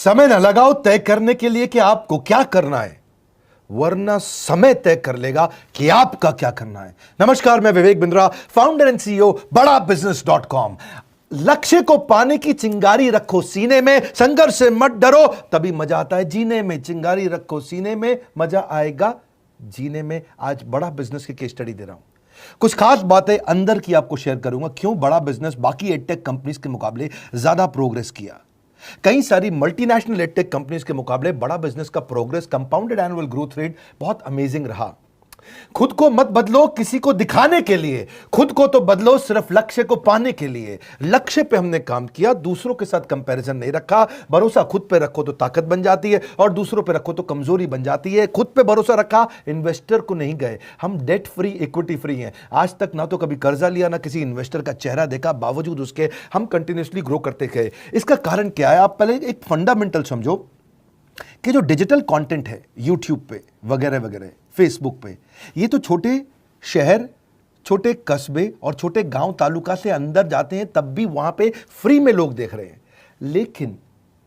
समय न लगाओ तय करने के लिए कि आपको क्या करना है, वरना समय तय कर लेगा कि आपका क्या करना है। नमस्कार, मैं Vivek Bindra, founder and CEO बड़ाबिजनेस.com। लक्ष्य को पाने की चिंगारी रखो सीने में, संघर्ष से मत डरो, तभी मजा आता है जीने में। चिंगारी रखो सीने में, मजा आएगा जीने में। आज बड़ा बिजनेस की केस स्टडी दे रहा हूं, कुछ खास बातें अंदर की आपको शेयर करूंगा, क्यों बड़ा बिजनेस बाकी एडटेक कंपनीज के मुकाबले ज्यादा प्रोग्रेस किया। कई सारी मल्टीनेशनल एडटेक कंपनीज के मुकाबले बड़ा बिजनेस का progress, compounded annual growth rate बहुत अमेजिंग रहा। खुद को मत बदलो किसी को दिखाने के लिए, खुद को तो बदलो सिर्फ लक्ष्य को पाने के लिए। लक्ष्य पे हमने काम किया, दूसरों के साथ कंपैरिजन नहीं रखा। भरोसा खुद पे रखो तो ताकत बन जाती है, और दूसरों पे रखो तो कमजोरी बन जाती है। खुद पे भरोसा रखा, इन्वेस्टर को नहीं गए। हम डेट फ्री, इक्विटी फ्री हैं। आज तक ना तो कभी कर्जा लिया, ना किसी इन्वेस्टर का चेहरा देखा, बावजूद उसके हम कंटिन्यूसली ग्रो करते गए। इसका कारण क्या है? आप पहले एक फंडामेंटल समझो कि जो डिजिटल कंटेंट है यूट्यूब पे वगैरह वगैरह, फेसबुक पे, ये तो छोटे शहर, छोटे कस्बे और छोटे गांव तालुका से अंदर जाते हैं, तब भी वहां पे फ्री में लोग देख रहे हैं। लेकिन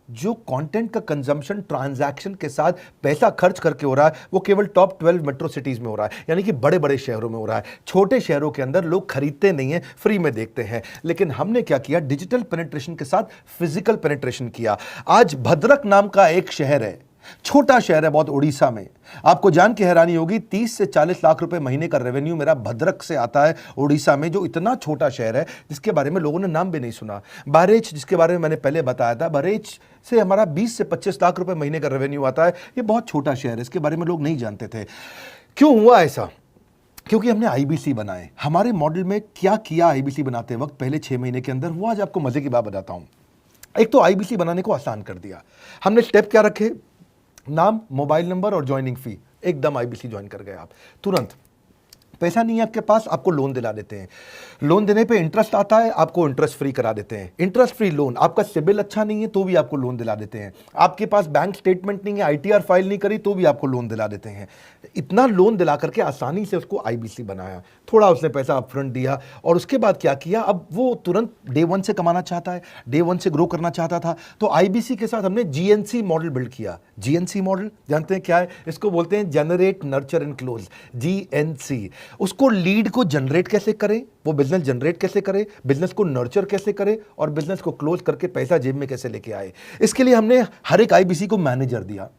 जो कंटेंट का कंजम्पशन ट्रांजैक्शन के साथ पैसा खर्च करके हो रहा है, वो केवल टॉप 12 मेट्रो सिटीज में हो रहा है, यानी कि बड़े बड़े शहरों में हो रहा है। छोटे शहरों के अंदर लोग खरीदते नहीं हैं, फ्री में देखते हैं। लेकिन हमने क्या किया? डिजिटल पेनिट्रेशन के साथ फिजिकल पेनिट्रेशन किया। आज भद्रक नाम का एक शहर है, छोटा शहर है बहुत, उड़ीसा में। आपको जान के हैरानी होगी, 30 से 40 लाख रुपए महीने का रेवेन्यू मेरा भद्रक से आता है, उड़ीसा में, जो इतना छोटा शहर है जिसके बारे में लोगों ने नाम भी नहीं सुना। बहरेच, जिसके बारे में मैंने पहले बताया था, बहरेच से हमारा 20 से 25 लाख रुपए महीने का रेवेन्यू आता है। ये बहुत छोटा शहर है, इसके बारे में लोग नहीं जानते थे। क्यों हुआ ऐसा? क्योंकि हमने आईबीसी बनाए। हमारे मॉडल में क्या किया आईबीसी बनाते वक्त, पहले 6 महीने के अंदर हुआ। आज आपको मजे की बात बताता हूं। एक तो आईबीसी बनाने को आसान कर दिया हमने। स्टेप क्या रखे? नाम, मोबाइल नंबर और ज्वाइनिंग फी। एकदम आईबीसी ज्वाइन कर गए आप तुरंत। पैसा नहीं है आपके पास, आपको लोन दिला देते हैं। लोन देने पे इंटरेस्ट आता है, आपको इंटरेस्ट फ्री करा देते हैं। Interest free loan. आपका सिबिल अच्छा नहीं है तो भी आपको लोन दिला देते हैं। आपके पास बैंक स्टेटमेंट नहीं है, आईटीआर फाइल नहीं करी तो भी आपको लोन दिला देते हैं। इतना लोन दिला करके आसानी से उसको आईबीसी बनाया। थोड़ा उसने पैसा अपफ्रंट दिया, और उसके बाद क्या किया? अब वो तुरंत डे 1 से कमाना चाहता है, डे 1 से ग्रो करना चाहता था। तो आईबीसी के साथ हमने जीएनसी मॉडल बिल्ड किया। जीएनसी मॉडल जानते हैं क्या है? इसको बोलते हैं generate, nurture and close, GNC. उसको लीड को जनरेट कैसे करें, वो बिजनेस जनरेट कैसे करे, बिजनेस को नर्चर कैसे करे, और बिजनेस को क्लोज करके पैसा जेब में कैसे लेके आए। इसके लिए हमने हर एक आईबीसी को मैनेजर दिया।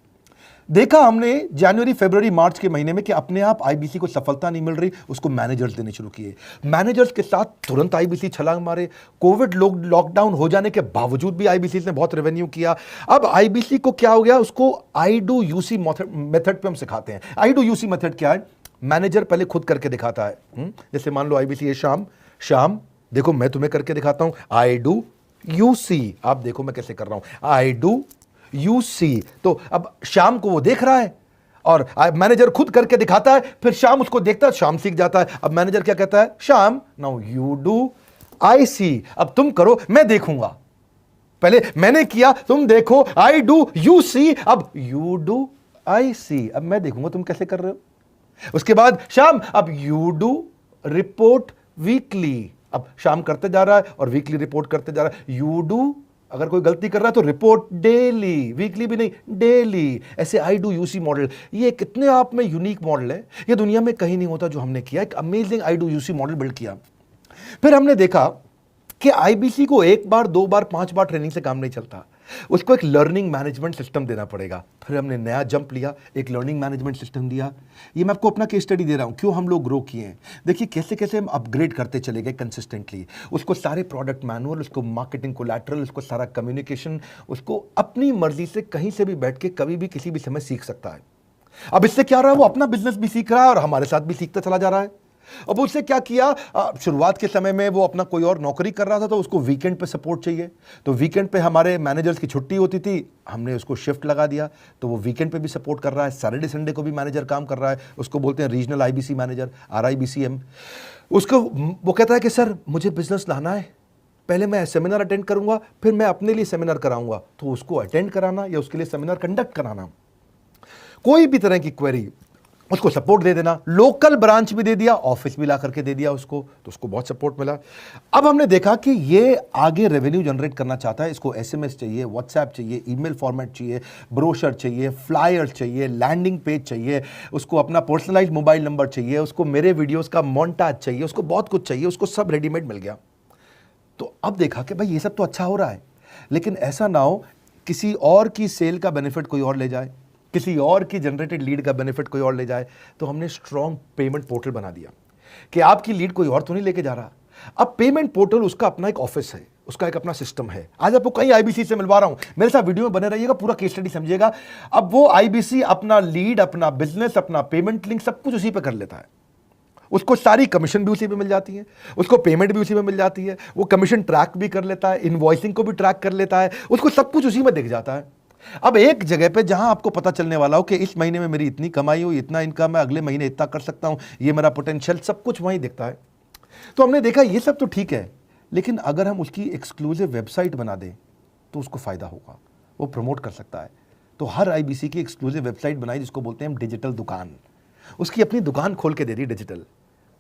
देखा हमने जनवरी, फरवरी, मार्च के महीने में कि अपने आप आईबीसी को सफलता नहीं मिल रही, उसको मैनेजर्स देने शुरू किए। मैनेजर्स के साथ तुरंत आईबीसी छलांग मारे। कोविड लॉकडाउन हो जाने के बावजूद भी आईबीसी ने बहुत रेवेन्यू किया। अब आईबीसी को क्या हो गया? उसको आई डू यूसी मेथड पे हम सिखाते हैं। आई डू यूसी मेथड क्या है? मैनेजर पहले खुद करके दिखाता है। जैसे मान लो आईबीसी है शाम, देखो मैं तुम्हें करके दिखाता हूं, आई डू यूसी। आप देखो मैं कैसे कर रहा हूं, आई डू यूसी। तो अब शाम को वो देख रहा है, और मैनेजर खुद करके दिखाता है, फिर शाम उसको देखता है, शाम सीख जाता है। अब मैनेजर क्या कहता है? शाम, नाउ यू डू आई सी। अब तुम करो, मैं देखूंगा। पहले मैंने किया, तुम देखो, आई डू यू सी, अब यू डू आई सी। अब मैं देखूंगा तुम कैसे कर रहे हो। उसके बाद शाम, अब यू डू रिपोर्ट वीकली। अब शाम करते जा रहा है और वीकली रिपोर्ट करते जा रहा है। यू डू, अगर कोई गलती कर रहा है तो रिपोर्ट डेली, वीकली भी नहीं, डेली। ऐसे आई डू यूसी मॉडल, ये कितने आप में यूनिक मॉडल है, ये दुनिया में कहीं नहीं होता जो हमने किया। एक amazing I do UC model build किया। फिर हमने देखा कि आईबीसी को 1 बार, 2 बार, 5 बार ट्रेनिंग से काम नहीं चलता, उसको एक लर्निंग मैनेजमेंट सिस्टम देना पड़ेगा। फिर हमने नया जंप लिया, एक लर्निंग मैनेजमेंट सिस्टम दिया। ये मैं आपको अपना केस स्टडी दे रहा हूं, क्यों हम लोग ग्रो किए हैं। देखिए कैसे कैसे हम अपग्रेड करते चले गए कंसिस्टेंटली। उसको सारे प्रोडक्ट मैनुअल, उसको मार्केटिंग कोलैटरल, उसको सारा कम्युनिकेशन, उसको अपनी मर्जी से कहीं से भी बैठ के कभी भी किसी भी समय सीख सकता है। अब इससे क्या रहा है? वो अपना बिजनेस भी सीख रहा है और हमारे साथ भी सीखता चला जा रहा है। अब उससे क्या किया? शुरुआत के समय में वो अपना कोई और नौकरी कर रहा था, तो उसको वीकेंड पे सपोर्ट चाहिए। तो वीकेंड पे हमारे मैनेजर्स की छुट्टी होती थी, हमने उसको शिफ्ट लगा दिया, तो वो वीकेंड पे भी सपोर्ट कर रहा है। सैटरडे संडे को भी मैनेजर काम कर रहा है। उसको बोलते हैं रीजनल आईबीसी मैनेजर, RIBCM। उसको वो कहता है कि सर मुझे बिजनेस लाना है, पहले मैं सेमिनार अटेंड करूंगा, फिर मैं अपने लिए सेमिनार कराऊंगा। तो उसको अटेंड कराना या उसके लिए सेमिनार कंडक्ट कराना, कोई भी तरह की क्वेरी उसको सपोर्ट दे देना, लोकल ब्रांच भी दे दिया, ऑफिस भी ला करके दे दिया उसको, तो उसको बहुत सपोर्ट मिला। अब हमने देखा कि ये आगे रेवेन्यू जनरेट करना चाहता है, इसको एसएमएस चाहिए, व्हाट्सएप चाहिए, ईमेल फॉर्मेट चाहिए, ब्रोशर चाहिए, फ्लायर चाहिए, लैंडिंग पेज चाहिए, उसको अपना पर्सनलाइज्ड मोबाइल नंबर चाहिए, उसको मेरे वीडियोस का मोन्टाज चाहिए, उसको बहुत कुछ चाहिए, उसको सब रेडीमेड मिल गया। तो अब देखा कि भाई ये सब तो अच्छा हो रहा है, लेकिन ऐसा ना हो किसी और की सेल का बेनिफिट कोई और ले जाए, किसी और की जनरेटेड लीड का बेनिफिट कोई और ले जाए। तो हमने स्ट्रॉन्ग पेमेंट पोर्टल बना दिया कि आपकी लीड कोई और तो नहीं लेके जा रहा। अब पेमेंट पोर्टल उसका अपना एक ऑफिस है, उसका एक अपना सिस्टम है। आज आपको कई आईबीसी से मिलवा रहा हूं, मेरे साथ वीडियो में बने रहिएगा, पूरा केस स्टडी समझिएगा। अब वो आईबीसी अपना लीड, अपना बिजनेस, अपना पेमेंट लिंक सब कुछ उसी पे कर लेता है। उसको सारी कमीशन भी उसी पे मिल जाती है, उसको पेमेंट भी उसी में मिल जाती है, वो कमीशन ट्रैक भी कर लेता है, इनवॉइसिंग को भी ट्रैक कर लेता है, उसको सब कुछ उसी में दिख जाता है। अब एक जगह पे जहां आपको पता चलने वाला हो कि इस महीने में मेरी इतनी कमाई हुई, इतना इनकम है, अगले महीने इतना कर सकता हूं, ये मेरा पोटेंशियल, सब कुछ वहीं दिखता है। तो हमने देखा ये सब तो ठीक है, लेकिन अगर हम उसकी एक्सक्लूसिव वेबसाइट बना दें तो उसको फायदा होगा, वो प्रमोट कर सकता है। तो हर आईबीसी की एक्सक्लूसिव वेबसाइट बनाई जिसको बोलते हैं हम डिजिटल दुकान, उसकी अपनी दुकान खोल के दे दी डिजिटल।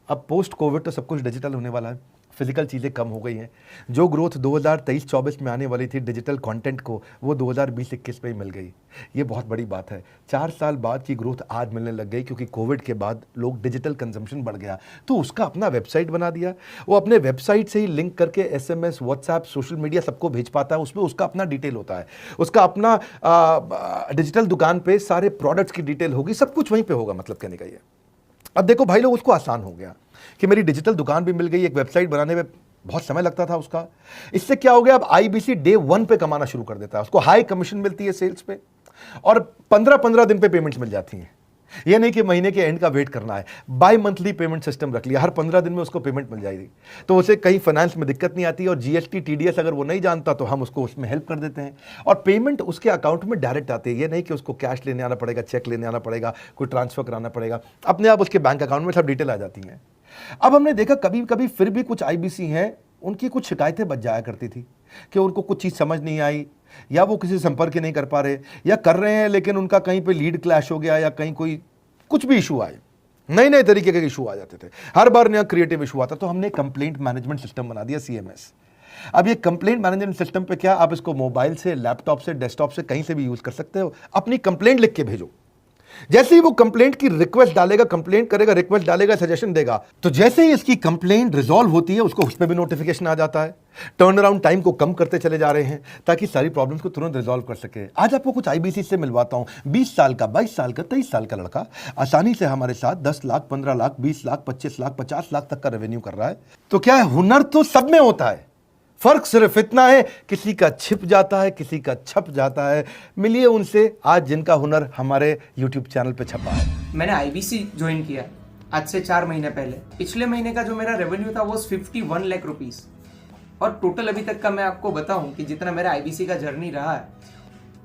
अब पोस्ट कोविड तो सब कुछ डिजिटल होने वाला है, फिजिकल चीज़ें कम हो गई हैं। जो ग्रोथ 2023-24 में आने वाली थी डिजिटल कंटेंट को, वो 2020-21 में ही मिल गई। ये बहुत बड़ी बात है। 4 साल बाद की ग्रोथ आज मिलने लग गई, क्योंकि कोविड के बाद लोग डिजिटल कंजम्पशन बढ़ गया। तो उसका अपना वेबसाइट बना दिया, वो अपने वेबसाइट से ही लिंक करके एसएमएस, व्हाट्सएप, सोशल मीडिया सबको भेज पाता है। उसमें उसका अपना डिटेल होता है, उसका अपना डिजिटल दुकान पे सारे प्रोडक्ट्स की डिटेल होगी, सब कुछ वहीं पर होगा। मतलब कहने का ये, अब देखो भाई लोग, उसको आसान हो गया कि मेरी डिजिटल दुकान भी मिल गई। एक वेबसाइट बनाने में बहुत समय लगता था उसका, इससे क्या हो गया, अब आईबीसी डे 1 पे कमाना शुरू कर देता है। उसको हाई कमीशन मिलती है सेल्स पे, और 15-15 दिन पे पेमेंट्स मिल जाती हैं। ये नहीं कि महीने के एंड का वेट करना है, बाई मंथली पेमेंट सिस्टम रख लिया, हर 15 दिन में उसको पेमेंट मिल जाएगी। तो उसे कहीं फाइनेंस में दिक्कत नहीं आती, और जीएसटी, टीडीएस अगर वो नहीं जानता तो हम उसको उसमें हेल्प कर देते हैं, और पेमेंट उसके अकाउंट में डायरेक्ट आती है। ये नहीं कि उसको कैश लेने आना पड़ेगा, चेक लेने आना पड़ेगा, कोई ट्रांसफर कराना पड़ेगा, अपने आप उसके बैंक अकाउंट में सब डिटेल आ जाती हैं। अब हमने देखा कभी कभी फिर भी कुछ आईबीसी हैं, उनकी कुछ शिकायतें बच जाया करती थी कि उनको कुछ चीज़ समझ नहीं आई, या वो किसी से संपर्क ही नहीं कर पा रहे, या कर रहे हैं लेकिन उनका कहीं पे लीड क्लैश हो गया, या कहीं कोई कुछ भी इशू आए, नए नए तरीके के इशू आ जाते थे, हर बार नया क्रिएटिव इशू आता। तो हमने कंप्लेंट मैनेजमेंट सिस्टम बना दिया, सीएमएस। अब ये कंप्लेंट मैनेजमेंट सिस्टम पे क्या, आप इसको मोबाइल से, लैपटॉप से, डेस्कटॉप से, कहीं से भी यूज कर सकते हो। अपनी कंप्लेंट लिख के भेजो, जैसे ही वो कंप्लेंट की रिक्वेस्ट डालेगा, कंप्लेंट करेगा, रिक्वेस्ट डालेगा, सजेशन देगा, तो जैसे ही इसकी कंप्लेंट रिजॉल्व होती है उसको उसमें भी नोटिफिकेशन आ जाता है। टर्न अराउंड टाइम को कम करते चले जा रहे हैं ताकि सारी प्रॉब्लम्स को तुरंत रिजॉल्व कर सके। आज आपको कुछ आईबीसी से मिलवाता हूं। 20 साल का, 22 साल का, 23 साल का लड़का आसानी से हमारे साथ 10 लाख, 15 लाख, 20 लाख, 25 लाख, 50 लाख तक का रेवेन्यू कर रहा है। तो क्या है, हुनर तो सब में होता है, फर्क सिर्फ इतना है किसी का छिप जाता है, किसी का छप जाता है। मिलिए उनसे आज जिनका हुनर हमारे YouTube चैनल पे छपा है। मैंने आईबीसी ज्वाइन किया आज से 4 महीने पहले। पिछले महीने का जो मेरा रेवेन्यू था वो 51 लाख रुपीस, और टोटल अभी तक का मैं आपको बताऊं कि जितना मेरा आईबीसी का जर्नी रहा है,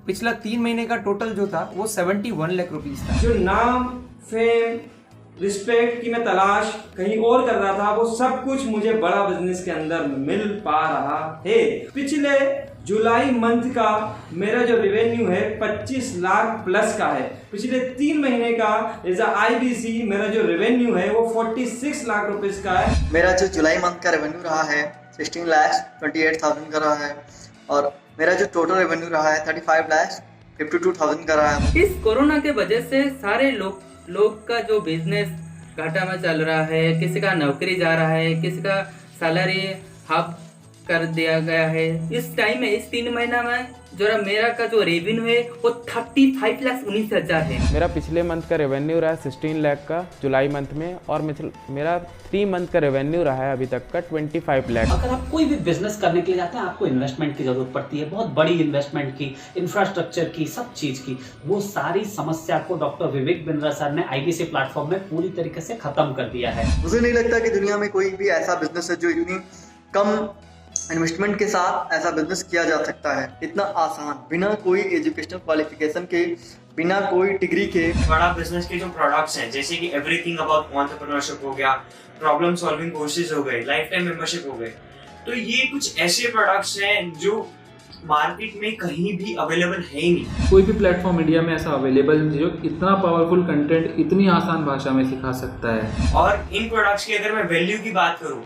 पिछला 3 महीने का टोटल जो था वो 71 लाख रुपीस था। जो नाम, फेम, रिस्पेक्ट की मैं तलाश कहीं और कर रहा था, वो सब कुछ मुझे बड़ा बिजनेस के अंदर मिल पा रहा है। पिछले जुलाई मंथ का मेरा जो रेवेन्यू है 25 लाख प्लस का है। पिछले 3 महीने का एज आईबीसी मेरा जो रेवेन्यू है वो 46 लाख रुपीस का है। मेरा जो जुलाई मंथ का रेवेन्यू रहा है 16,28,000 का रहा है, और मेरा जो टोटल रेवेन्यू रहा है 35,52,000 का रहा है। इस कोरोना के वजह से सारे लोग का जो बिजनेस घाटा में चल रहा है, किसी का नौकरी जा रहा है, किसी का सैलरी हाफ कर दिया गया है। इस टाइम में, इस 3 महीना में जो मेरा का जो रेवेन्यू है वो 35,19,000 है। मेरा पिछले मंथ का रेवेन्यू रहा है 16 लाख का जुलाई मंथ में, और मेरा 3 मंथ का रेवेन्यू रहा है अभी तक का 25 लाख। अगर आप कोई भी बिजनेस करने के लिए जाते हैं, आपको इन्वेस्टमेंट की जरूरत पड़ती है, बहुत बड़ी इन्वेस्टमेंट की, इंफ्रास्ट्रक्चर की, सब चीज की। वो सारी समस्या को डॉक्टर विवेक बिंद्रा सर ने आईबीसी प्लेटफॉर्म में पूरी तरीके से खत्म कर दिया है। मुझे नहीं लगता कि दुनिया में कोई भी ऐसा बिजनेस है जो इतनी कम इन्वेस्टमेंट के साथ ऐसा बिजनेस किया जा सकता है, इतना आसान, बिना कोई एजुकेशनल क्वालिफिकेशन के, बिना कोई डिग्री के। बड़ा बिजनेस के जो प्रोडक्ट्स हैं, जैसे कि एवरीथिंग अबाउट एंटरप्रेन्योरशिप हो गया, प्रॉब्लम सॉल्विंग कोर्सेज हो गए, लाइफ टाइम मेंबरशिप हो गए, तो ये कुछ ऐसे प्रोडक्ट्स हैं जो मार्केट में कहीं भी अवेलेबल है ही नहीं। कोई भी प्लेटफॉर्म इंडिया में ऐसा अवेलेबल नहीं जो इतना पावरफुल कंटेंट इतनी आसान भाषा में सिखा सकता है। और इन प्रोडक्ट्स की अगर मैं वैल्यू की बात करूं,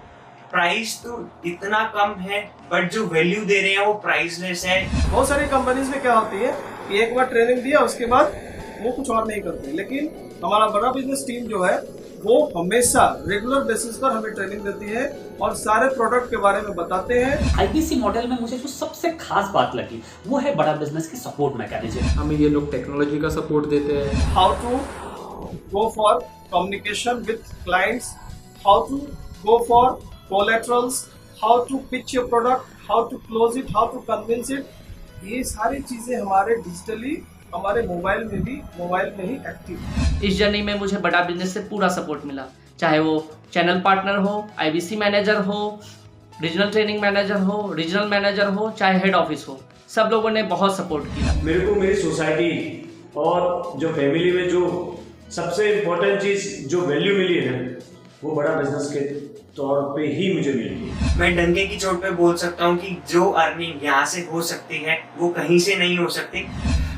प्राइस तो इतना कम है बट जो वैल्यू दे रहे हैं वो प्राइसलेस है। बहुत सारी कंपनीज में क्या होती है कि एक बार ट्रेनिंग दिया उसके बाद वो कुछ और नहीं करते, लेकिन हमारा बड़ा बिजनेस टीम जो है वो हमेशा रेगुलर बेसिस पर हमें ट्रेनिंग देती है और सारे प्रोडक्ट के बारे में बताते हैं। आईबीसी मॉडल में मुझे जो सबसे खास बात लगी वो है बड़ा बिजनेस की सपोर्ट मैकेनिज्म। हमें ये लोग टेक्नोलॉजी का सपोर्ट देते हैं। How to go for communication with clients, how to go for collaterals, how to pitch your product, how to close it, how to convince it, ये सारी चीजें हमारे डिजिटली हमारे मोबाइल में ही एक्टिव है। इस जर्नी में मुझे बड़ा बिजनेस से पूरा सपोर्ट मिला, चाहे वो चैनल पार्टनर हो, आईबीसी मैनेजर हो, रीजनल ट्रेनिंग मैनेजर हो, रीजनल मैनेजर हो, चाहे हेड ऑफिस हो, सब लोगों ने बहुत सपोर्ट किया। मेरे को मेरी सोसाइटी और जो फैमिली में जो सबसे इम्पोर्टेंट चीज़ जो वैल्यू मिली है वो बड़ा बिजनेस के तौर पे ही मुझे मिली है। मैं डंके की चोट पे बोल सकता हूँ कि जो अर्निंग यहाँ से हो सकती है वो कहीं से नहीं हो सकती।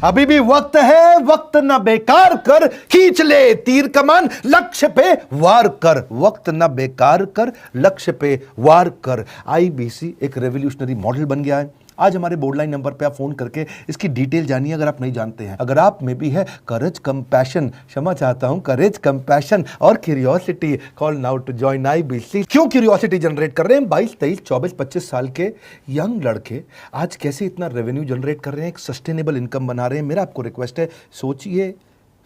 अभी भी वक्त है, वक्त न बेकार कर, खींच ले तीर कमान, लक्ष्य पे वार कर, वक्त न बेकार कर, लक्ष्य पे वार कर। आईबीसी एक रेवोल्यूशनरी मॉडल बन गया है। आज हमारे बोर्डलाइन नंबर पे आप फोन करके इसकी डिटेल जानिए अगर आप नहीं जानते हैं। अगर आप में भी है करेज, कंपैशन, क्षमा चाहता हूं, करेज, कंपैशन और curiosity, call now to join IBC. क्यों क्यूरियोसिटी जनरेट कर रहे हैं? 22, 23, 24, 25 साल के यंग लड़के आज कैसे इतना रेवेन्यू जनरेट कर रहे हैं, एक सस्टेनेबल इनकम बना रहे हैं। मेरा आपको रिक्वेस्ट है, सोचिए,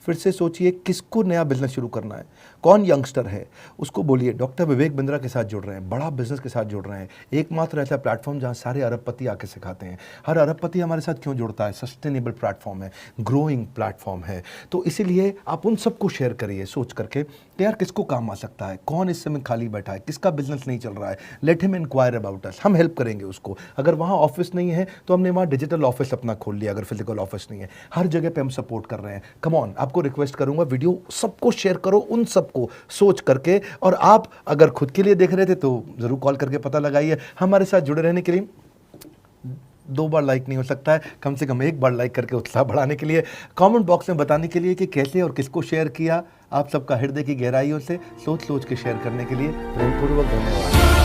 फिर से सोचिए, किसको नया बिजनेस शुरू करना है, कौन यंगस्टर है, उसको बोलिए डॉक्टर विवेक बिंद्रा के साथ जुड़ रहे हैं, बड़ा बिजनेस के साथ जुड़ रहे हैं। एकमात्र ऐसा प्लेटफॉर्म जहां सारे अरबपति आके सिखाते हैं। हर अरबपति हमारे साथ क्यों जुड़ता है? सस्टेनेबल प्लेटफॉर्म है, ग्रोइंग प्लेटफॉर्म है। तो इसीलिए आप उन सबको शेयर करिए सोच करके कि यार किसको काम आ सकता है, कौन इस समय खाली बैठा है, किसका बिजनेस नहीं चल रहा है, let him inquire about us, हम हेल्प करेंगे उसको। अगर वहाँ ऑफिस नहीं है तो हमने वहाँ डिजिटल ऑफिस अपना खोल लिया, अगर फिजिकल ऑफिस नहीं है, हर जगह पे हम सपोर्ट कर रहे हैं। कम ऑन, आपको रिक्वेस्ट करूंगा वीडियो सबको शेयर करो, उन सबको सोच करके। और आप अगर खुद के लिए देख रहे थे तो जरूर कॉल करके पता लगाइए। हमारे साथ जुड़े रहने के लिए 2 बार लाइक नहीं हो सकता है, कम से कम 1 बार लाइक करके उत्साह बढ़ाने के लिए, कमेंट बॉक्स में बताने के लिए कि कैसे और किसको शेयर किया। आप सबका हृदय की गहराइयों से सोच सोच के शेयर करने के लिए प्रेमपूर्वक धन्यवाद।